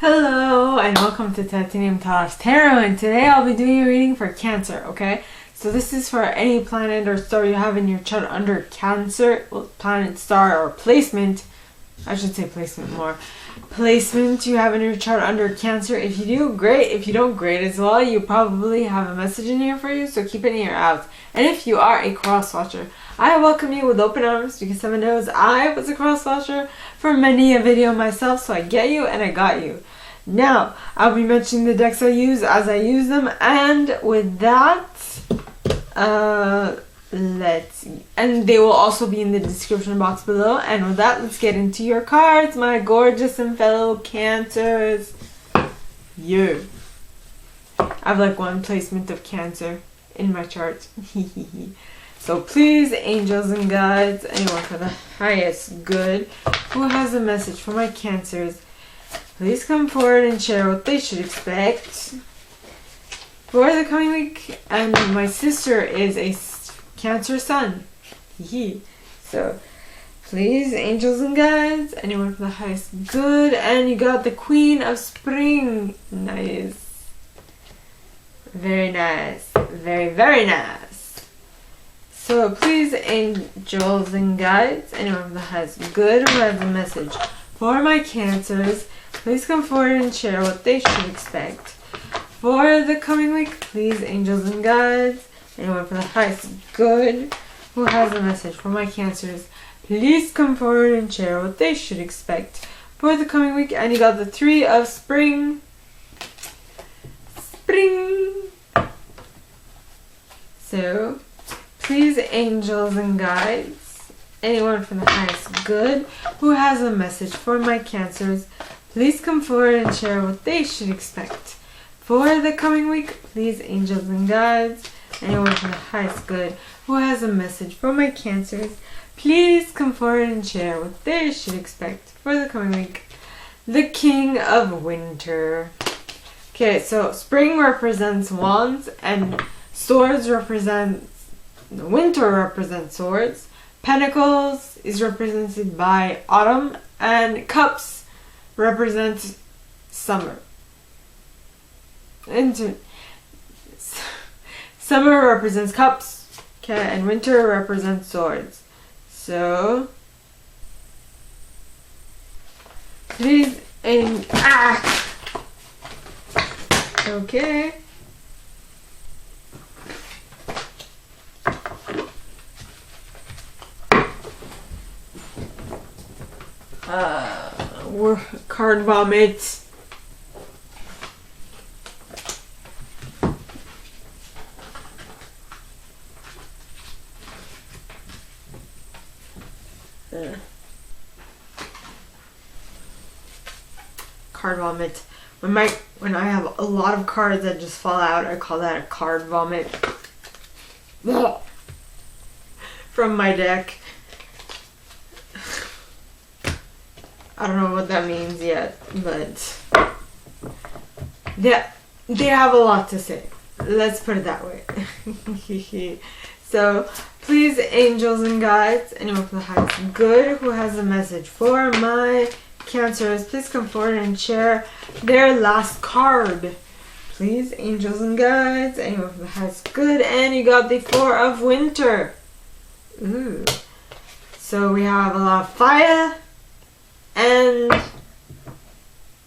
Hello and welcome to Titanium Taurus Tarot, and today I'll be doing a reading for Cancer, okay? So this is for any planet or star you have in your chart under Cancer, well, planet, star, or placement. I should say placement more. Placement you have in your chart under Cancer. If you do, great. If you don't, great as well. You probably have a message in here for you, so keep an ear out. And if you are a cross watcher, I welcome you with open arms because someone knows I was a cross watcher for many a video myself, so I get you and I got you. Now, I'll be mentioning the decks I use as I use them, and with that, and they will also be in the description box below. And with that, let's get into your cards, my gorgeous and fellow Cancers. You. I have like one placement of Cancer in my chart. So please, angels and guides, anyone for the highest good who has a message for my Cancers, please come forward and share what they should expect for the coming week. And my sister is a Cancer sun. So please, angels and guides, anyone for the highest good. And you got the Queen of Spring. Nice. Very nice. Very, very nice. So please, angels and guides, anyone for the highest good who has a message for my Cancers, please come forward and share what they should expect for the coming week. Please, angels and guides, anyone for the highest good who has a message for my Cancers, please come forward and share what they should expect for the coming week. And you got the Three of Spring. Spring. So, please, angels and guides, anyone for the highest good who has a message for my Cancers, please come forward and share what they should expect for the coming week. Please, angels and guides, anyone from the highest good who has a message for my Cancers, please come forward and share what they should expect for the coming week. The King of Winter. Okay, so spring represents wands, and swords represents, winter represents swords. Pentacles is represented by autumn, and cups represents summer. Summer represents cups, okay, and winter represents swords. So please, okay. We're card vomit. Card vomit. When I have a lot of cards that just fall out, I call that a card vomit from my deck. I don't know what that means yet, but they have a lot to say. Let's put it that way. So, please, angels and guides, anyone for the highest good who has a message for my Cancers, please come forward and share their last card. Please, angels and guides, anyone for the highest good. And you got the Four of Winter. Ooh. So we have a lot of fire and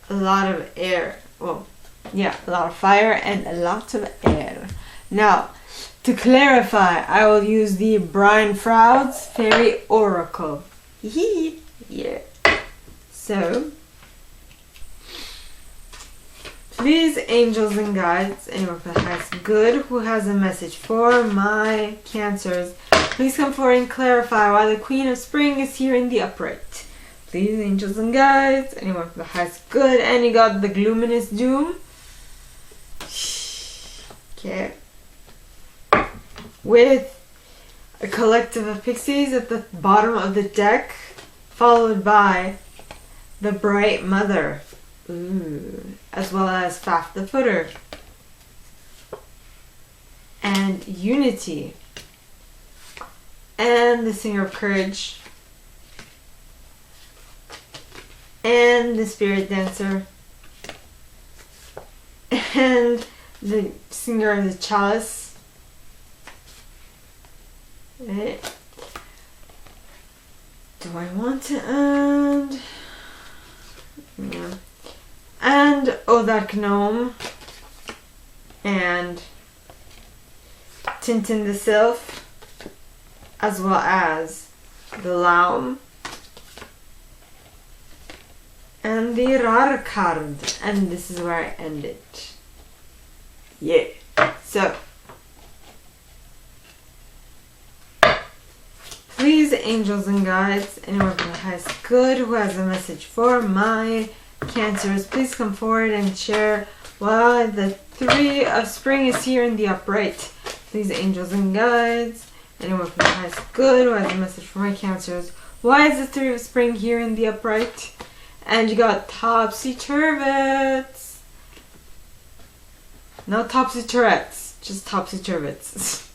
a lot of air. Well, yeah, a lot of fire and a lot of air. Now, to clarify, I will use the Brian Froud's Fairy Oracle. Yeah. So, please, angels and guides, anyone for the highest good who has a message for my Cancers, please come forward and clarify why the Queen of Spring is here in the upright. Please, angels and guides, anyone for the highest good. And you got the Luminous Doom. Okay. With a collective of pixies at the bottom of the deck, followed by the Bright Mother. Ooh. As well as Faf the Footer. And Unity. And the Singer of Courage. And the Spirit Dancer. and the singer of the chalice. Right. Do I want to add? Yeah. And that gnome. And Tintin the Sylph. As well as the Laum. And the Rarkard. And this is where I end it. Yeah. So. Please, angels and guides, anyone from the highest good who has a message for my Cancers, please come forward and share why the 3 of spring is here in the upright. Please, angels and guides, anyone from the highest good who has a message for my Cancers, why is the 3 of spring here in the upright? And you got Topsy-Turvets. Not Topsy-Turrets, just Topsy-Turvets.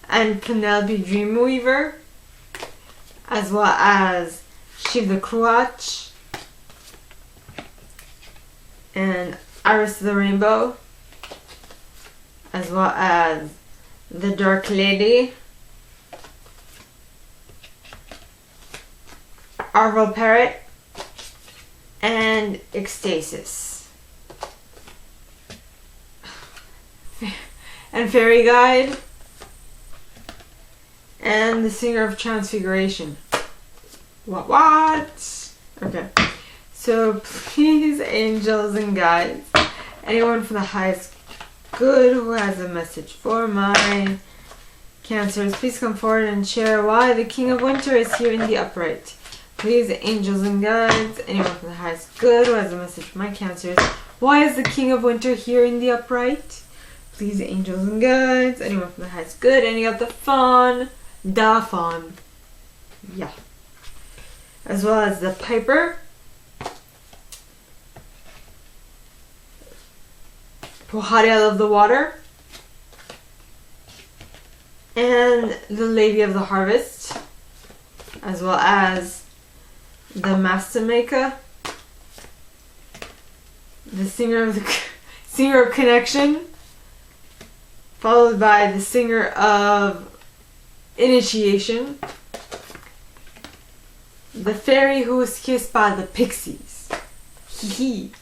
And Penelope Dreamweaver. As well as Shiv the Cruach and Iris the Rainbow, as well as the Dark Lady, Arvel Parrot, and Ecstasis. And Fairy Guide. And the Singer of Transfiguration. What? Okay. So please, angels and guides, anyone from the highest good who has a message for my Cancers, please come forward and share why the King of Winter is here in the upright. Please, angels and guides, anyone from the highest good who has a message for my Cancers, why is the King of Winter here in the upright? Please, angels and guides, anyone from the highest good, and you got the Fawn. Da Fawn. Yeah. As well as the Piper. Pohariel of the Water. And the Lady of the Harvest. As well as the Master Maker. The Singer of Connection. Followed by the Singer of Initiation. The fairy who was kissed by the pixies. Hee.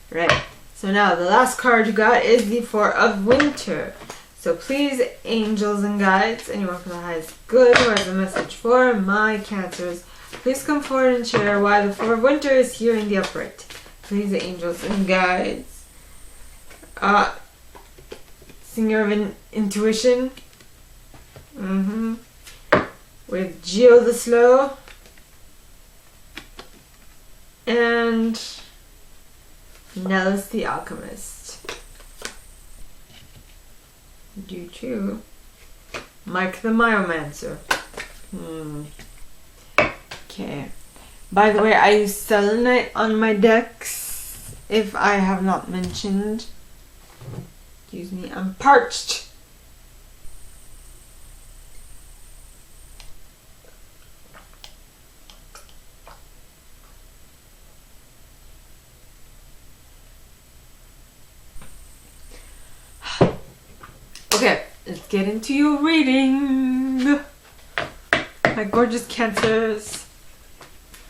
Right. So now the last card you got is the 4 of Winter. So please, angels and guides, anyone from the highest good who has a message for my Cancers, please come forward and share why the 4 of Winter is here in the upright. Please, angels and guides. Singer of Intuition. With Geo the Slow. And Nellis the Alchemist. You too. Mike the Myomancer. Okay. By the way, I use selenite on my decks, if I have not mentioned. Excuse me, I'm parched. Okay, let's get into your reading. My gorgeous Cancers.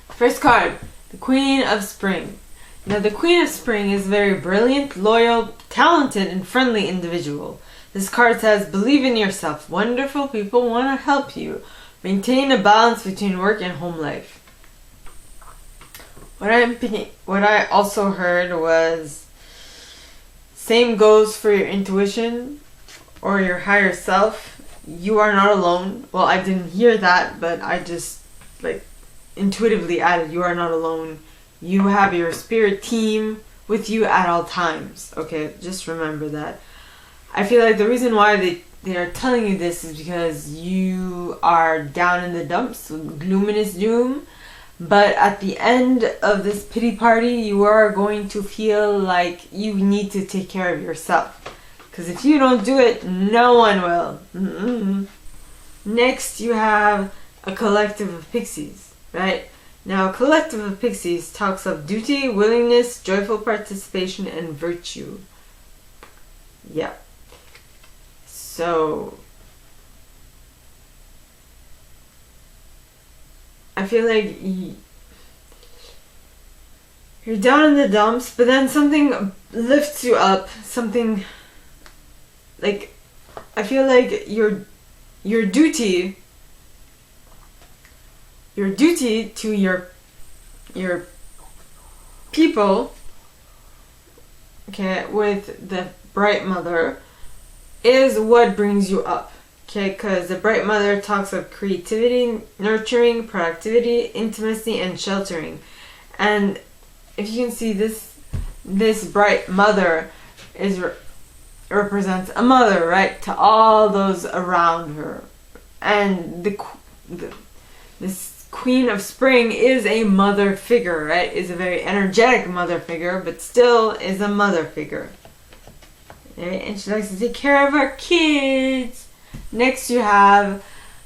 First card, the Queen of Spring. Now, the Queen of Spring is a very brilliant, loyal, talented, and friendly individual. This card says, believe in yourself. Wonderful people want to help you. Maintain a balance between work and home life. What I also heard was, same goes for your intuition or your higher self. You are not alone. Well, I didn't hear that, but I just intuitively added, you are not alone. You have your spirit team with you at all times. Okay, just remember that. I feel like the reason why they are telling you this is because you are down in the dumps, gloom doom. But at the end of this pity party, you are going to feel like you need to take care of yourself. Because if you don't do it, no one will. Next, you have a collective of pixies, right? Now, a collective of pixies talks of duty, willingness, joyful participation, and virtue. Yeah. So I feel like you're down in the dumps, but then something lifts you up. Something like, I feel like your duty to your people, okay, with the bright mother is what brings you up. Okay, because the bright mother talks of creativity, nurturing, productivity, intimacy, and sheltering. And if you can see, this bright mother represents a mother, right, to all those around her. And this Queen of Spring is a mother figure, right? Is a very energetic mother figure, but still is a mother figure. Right? And she likes to take care of her kids. Next you have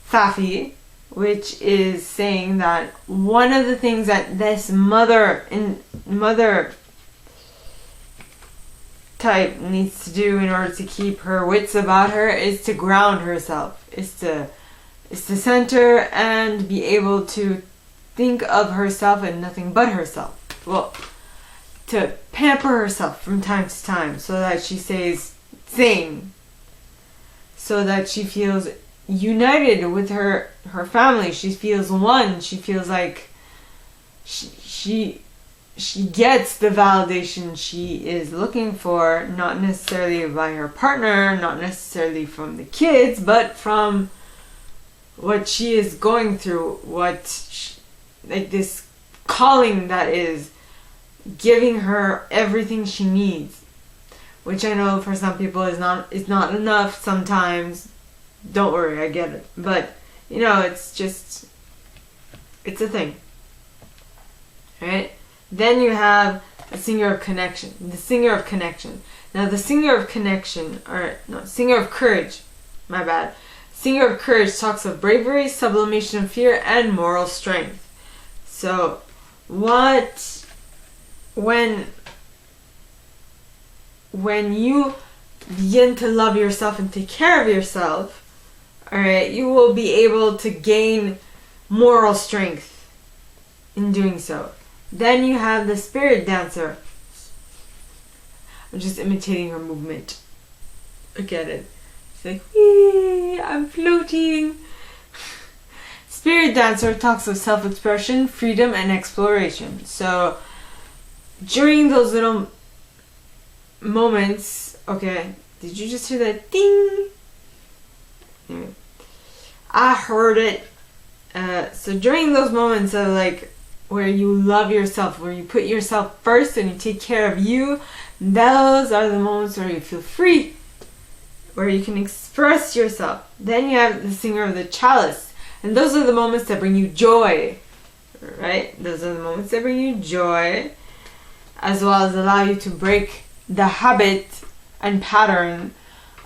Fafi, which is saying that one of the things that this mother type needs to do in order to keep her wits about her is to ground herself, is to center and be able to think of herself and nothing but herself. Well, to pamper herself from time to time so that she stays sane, so that she feels united with her family. She feels one. She feels like she gets the validation she is looking for, not necessarily by her partner, not necessarily from the kids, but from what she is going through, like this calling that is giving her everything she needs, which I know for some people is not enough sometimes. Don't worry, I get it. But it's a thing. Right? Then you have the singer of connection. The singer of connection. Now the singer of connection, singer of courage. My bad. Singer of courage talks of bravery, sublimation of fear, and moral strength. So when you begin to love yourself and take care of yourself, alright, you will be able to gain moral strength in doing so. Then you have the spirit dancer. I'm just imitating her movement. Look at it. It's like, wee, I'm floating. Spirit dancer talks of self-expression, freedom, and exploration. So during those little moments, okay, did you just hear that ding? Anyway, I heard it. So during those moments of like where you love yourself, where you put yourself first and you take care of you, those are the moments where you feel free, where you can express yourself. Then you have the singer of the chalice, and those are the moments that bring you joy, right? Those are the moments that bring you joy, as well as allow you to break the habit and pattern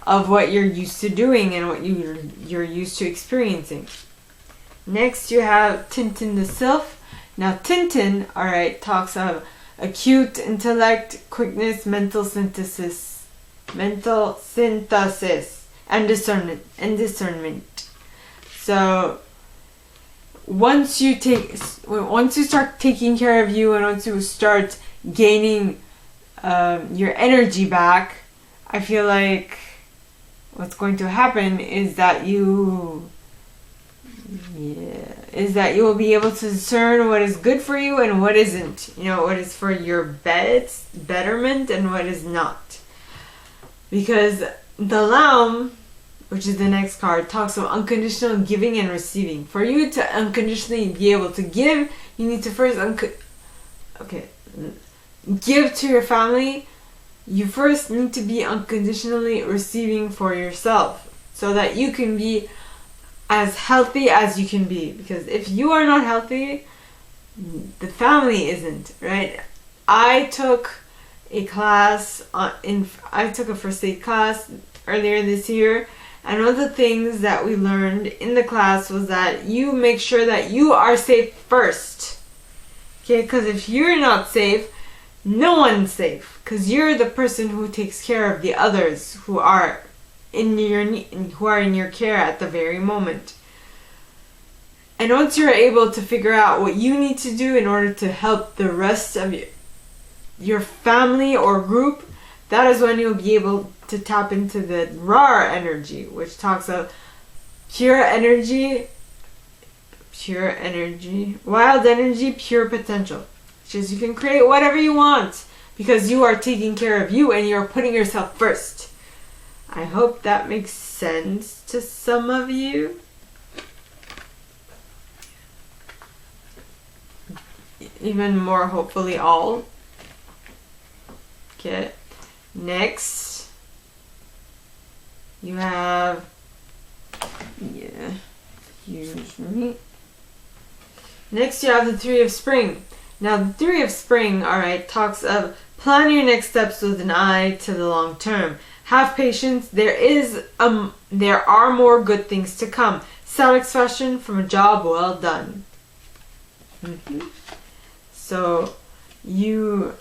of what you're used to doing and what you're used to experiencing. Next you have Tintin the Sylph. Now Tintin, alright, talks of acute intellect, quickness, mental synthesis, and discernment. So once you start taking care of you and once you start gaining your energy back, I feel like what's going to happen is that you will be able to discern what is good for you and what isn't. What is for your betterment and what is not. Because the Lamb, which is the next card, talks of unconditional giving and receiving. For you to unconditionally be able to give, you need to first give to your family. You first need to be unconditionally receiving for yourself so that you can be as healthy as you can be. Because if you are not healthy, the family isn't, right? I took a class I took a first aid class earlier this year, and one of the things that we learned in the class was that you make sure that you are safe first. Okay, because if you're not safe, no one's safe, because you're the person who takes care of the others who are in your care at the very moment. And once you're able to figure out what you need to do in order to help the rest of your family or group, that is when you'll be able to tap into the raw energy, which talks of pure energy, wild energy, pure potential. Which is you can create whatever you want because you are taking care of you and you're putting yourself first. I hope that makes sense to some of you. Even more, hopefully, all. Okay. Next, you have, Next, you have the Three of Spring. Now, the Three of Spring, alright, talks of plan your next steps with an eye to the long term. Have patience. There are more good things to come. Satisfaction from a job well done. So, you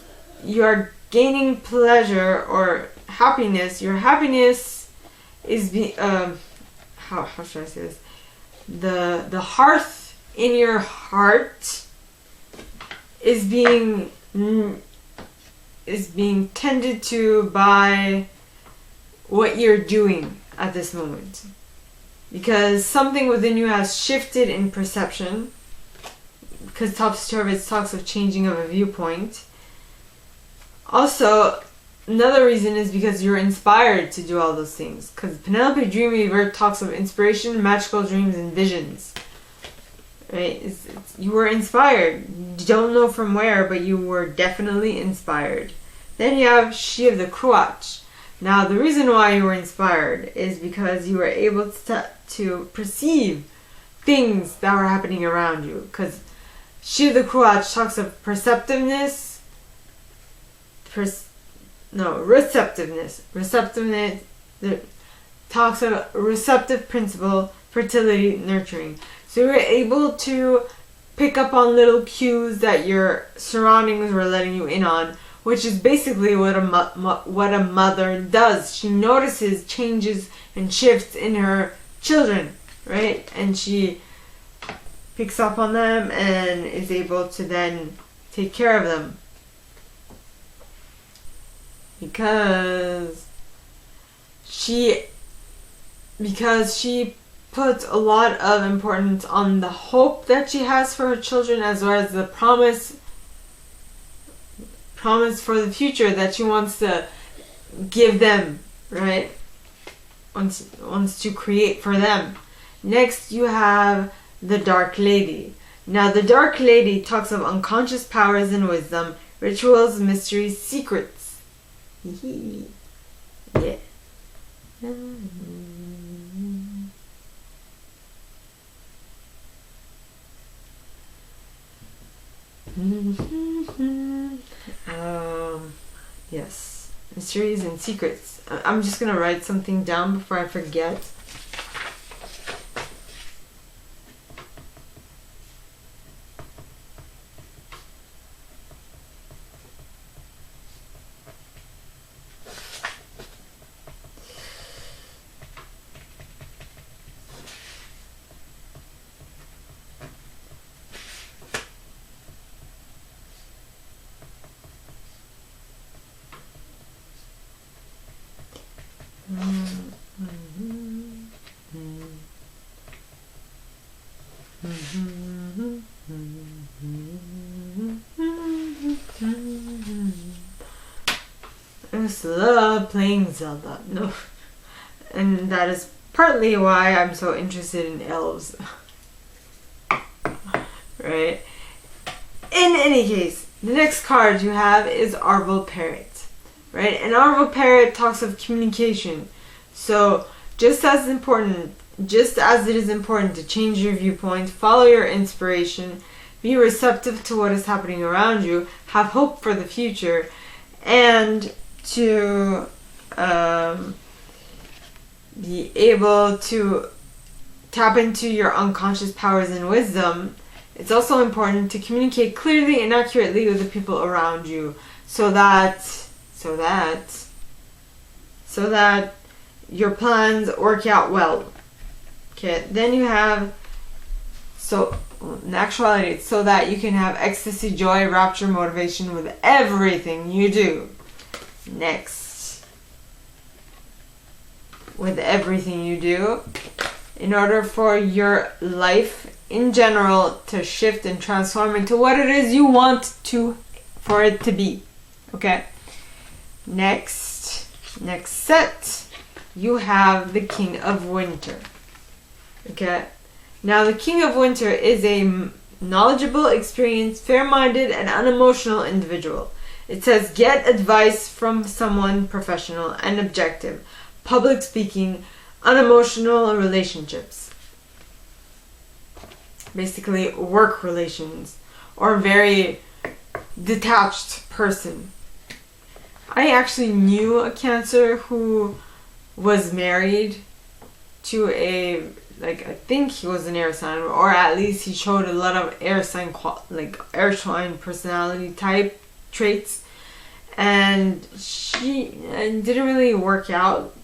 are gaining pleasure or happiness. Your happiness is how should I say this? The hearth in your heart is being tended to by what you're doing at this moment, because something within you has shifted in perception. Because Topsy-Turvy talks of changing of a viewpoint. Also, another reason is because you're inspired to do all those things. Because Penelope Dreamweaver talks of inspiration, magical dreams, and visions. Right? You were inspired. You don't know from where, but you were definitely inspired. Then you have She of the Cruach. Now, the reason why you were inspired is because you were able to perceive things that were happening around you. Because She of the Cruach talks of receptiveness. Receptiveness talks of receptive principle, fertility, nurturing. So you were able to pick up on little cues that your surroundings were letting you in on, which is basically what a mother does. She notices changes and shifts in her children, right? And she picks up on them and is able to then take care of them. Because she puts a lot of importance on the hope that she has for her children, as well as the promise for the future that she wants to give them, right? Wants to create for them. Next, you have the Dark Lady. Now, the Dark Lady talks of unconscious powers and wisdom, rituals, mysteries, secrets. Yeah. Yes, mysteries and secrets. I'm just gonna write something down before I forget. I just love playing Zelda. No, and that is partly why I'm so interested in elves. Right? In any case, the next card you have is Arval Parrot. Right? And Arval Parrot talks of communication. So, just as it is important to change your viewpoint, follow your inspiration, be receptive to what is happening around you, have hope for the future, and to be able to tap into your unconscious powers and wisdom, it's also important to communicate clearly and accurately with the people around you. so that your plans work out well. Okay, then you have, so in actuality, it's so that you can have ecstasy, joy, rapture, motivation with everything you do. Next, with everything you do, in order for your life in general to shift and transform into what it is you want for it to be. Okay. Next set, you have the King of Winter. Okay. Now the King of Winter is a knowledgeable, experienced, fair-minded, and unemotional individual. It says get advice from someone professional and objective. Public speaking, unemotional relationships. Basically work relations, or very detached person. I actually knew a Cancer who was married to a, like, I think he was an air sign, or at least he showed a lot of air sign personality type traits, and she didn't really work out.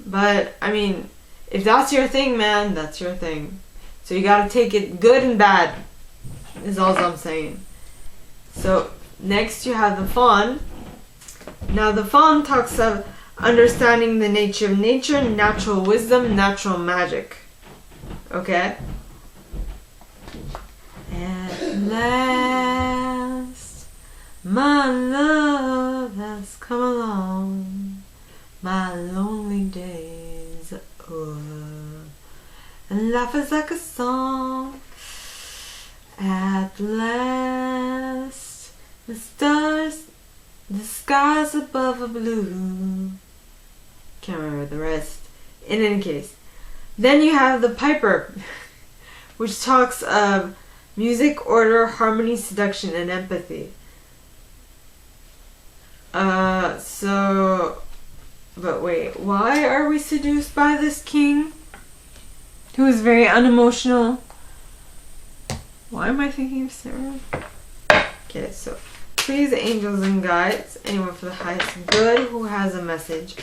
But I mean, if that's your thing, man, that's your thing. So you gotta take it good and bad, is all I'm saying. So next you have the Faun. Now the Faun talks of understanding the nature of nature, natural wisdom, natural magic. Okay? At last, my love has come along. My lonely days are o'er, and life is like a song. At last, the skies above are blue. Can't remember the rest. In any case, then you have the Piper, which talks of music, order, harmony, seduction, and empathy. But wait, why are we seduced by this king who is very unemotional? Why am I thinking of Sarah? Okay, so please, angels and guides, anyone for the highest good who has a message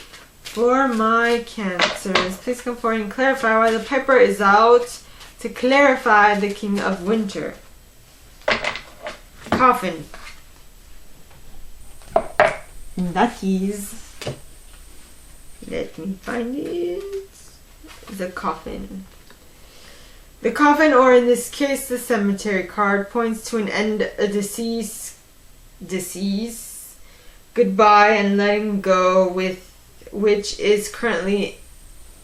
for my Cancers, please come forward and clarify why the Piper is out to clarify the King of Winter. Coffin. Duckies. Let me find it. The coffin. The coffin, or in this case the cemetery card, points to an end, a decease, goodbye, and letting go, with which is currently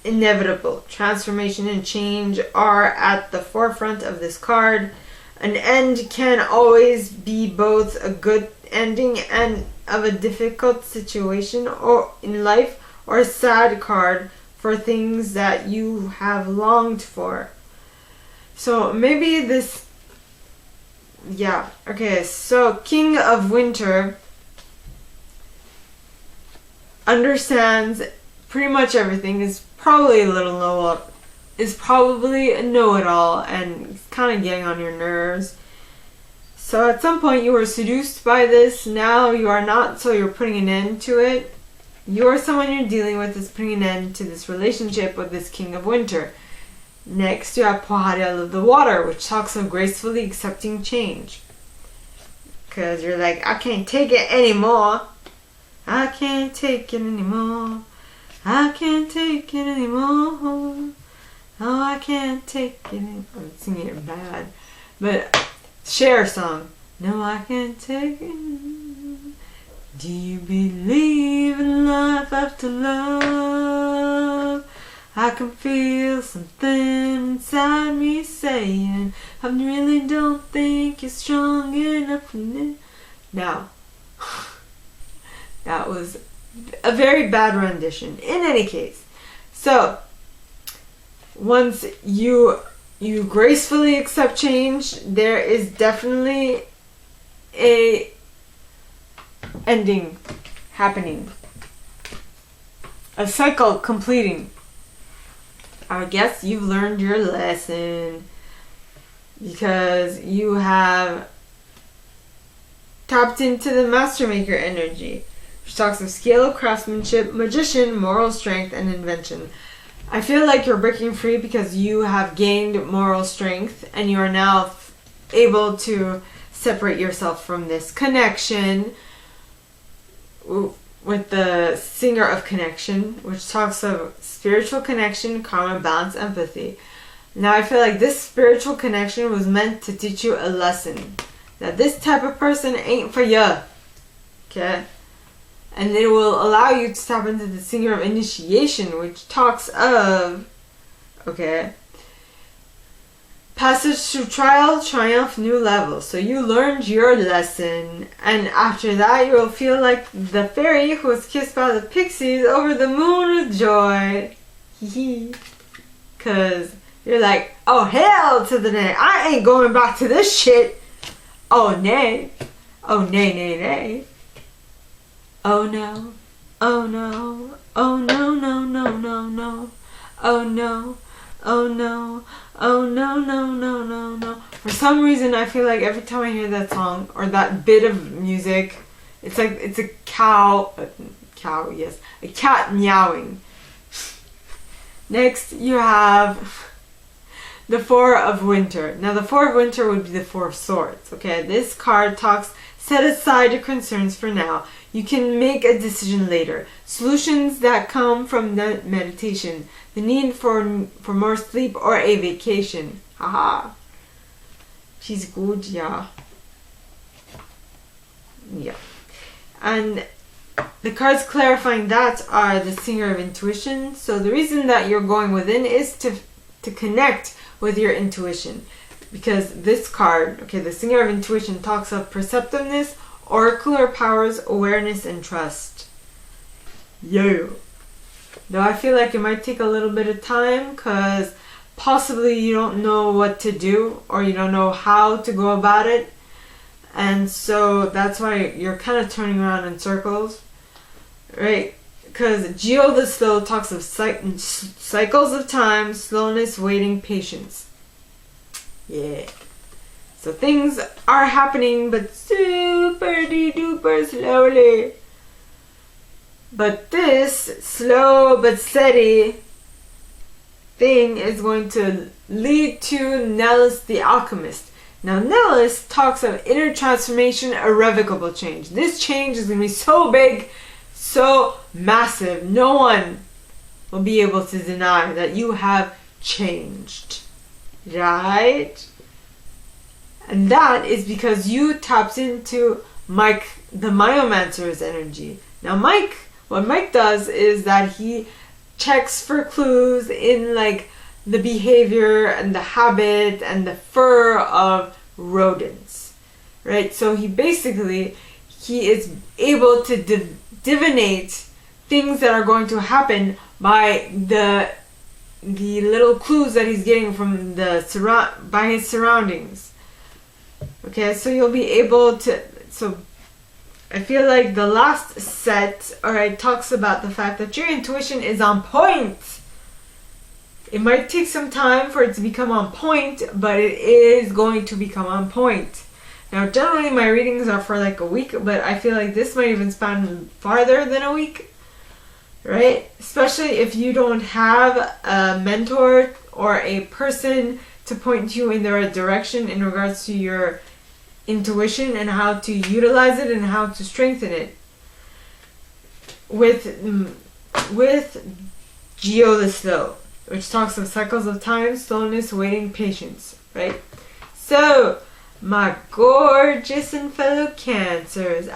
inevitable. Transformation and change are at the forefront of this card. An end can always be both a good ending and of a difficult situation or in life, or a sad card for things that you have longed for. So maybe this, yeah, okay, so King of Winter understands pretty much everything, is probably a know-it-all, and it's kind of getting on your nerves. So at some point you were seduced by this, now you are not, so you're putting an end to it. You or someone you're dealing with is putting an end to this relationship with this King of Winter. Next, you have Pohariel of the Water, which talks of gracefully accepting change. Because you're like, I can't take it anymore. I can't take it anymore. I can't take it anymore. Oh, I can't take it anymore. I'm singing it bad. But, Cher song. No, I can't take it anymore. Do you believe in life after love? I can feel something inside me saying, I really don't think you're strong enough for me. Now, that was a very bad rendition. In any case, so once you gracefully accept change, there is definitely a ending happening, a cycle completing. I guess you've learned your lesson, because you have tapped into the Master Maker energy, which talks of skill, craftsmanship, magician, moral strength, and invention. I feel like you're breaking free because you have gained moral strength and you are now able to separate yourself from this connection with the Singer of Connection, which talks of spiritual connection, karma, balance, empathy. Now I feel like this spiritual connection was meant to teach you a lesson. That this type of person ain't for you. Okay? And it will allow you to tap into the Singer of Initiation, which talks of, okay, passage through trial, triumph, new levels. So you learned your lesson, and after that you will feel like the fairy who was kissed by the pixies over the moon with joy. Cause you're like, oh hell to the nay, I ain't going back to this shit. Oh nay. Oh nay nay nay. Oh no. Oh no. Oh no no no no no. Oh no. Oh no. Oh no no no no no. For some reason I feel like every time I hear that song or that bit of music, it's like it's a cow, yes, a cat meowing. Next you have the Four of Winter. Now the Four of Winter would be the Four of Swords. Okay, this card talks, set aside your concerns for now. You can make a decision later. Solutions that come from the meditation. The need for more sleep or a vacation. Haha. She's good, yeah. Yeah. And the cards clarifying that are the Singer of Intuition. So the reason that you're going within is to connect with your intuition. Because this card, okay, the Singer of Intuition talks of perceptiveness, oracular powers, awareness, and trust. Yo. Though I feel like it might take a little bit of time because possibly you don't know what to do or you don't know how to go about it. And so that's why you're kind of turning around in circles. Right? Because Geo the Slow talks of cycles of time, slowness, waiting, patience. Yeah. So things are happening, but super duper slowly. But this slow but steady thing is going to lead to Nellis the Alchemist. Now Nellis talks of inner transformation, irrevocable change. This change is going to be so big, so massive, no one will be able to deny that you have changed. Right? And that is because you tapped into Mike, the Myomancer's energy. Now Mike, what Mike does is that he checks for clues in like the behavior and the habit and the fur of rodents. Right? So he is able to divinate things that are going to happen by the little clues that he's getting from by his surroundings. Okay, so you'll be able to, so I feel like the last set, alright, talks about the fact that your intuition is on point. It might take some time for it to become on point, but it is going to become on point. Now, generally my readings are for like a week, but I feel like this might even span farther than a week, right? Especially if you don't have a mentor or a person to point you in the right direction in regards to your intuition and how to utilize it and how to strengthen it. With Geo the Slow, which talks of cycles of time, slowness, waiting, patience, right? So, my gorgeous and fellow Cancers,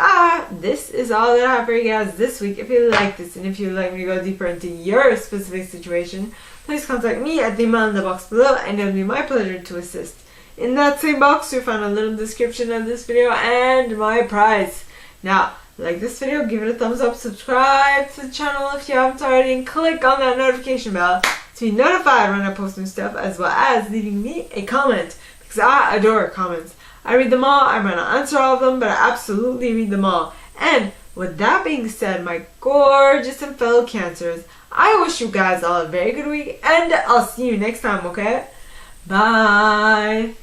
this is all that I have for you guys this week. If you like this and if you'd like me to go deeper into your specific situation, please contact me at the email in the box below and it'll be my pleasure to assist. In that same box, you'll find a little description of this video and my prize. Now, like this video, give it a thumbs up, subscribe to the channel if you haven't already, and click on that notification bell to be notified when I post new stuff, as well as leaving me a comment, because I adore comments. I read them all. I might not answer all of them, but I absolutely read them all. And with that being said, my gorgeous and fellow Cancers, I wish you guys all a very good week, and I'll see you next time, okay? Bye!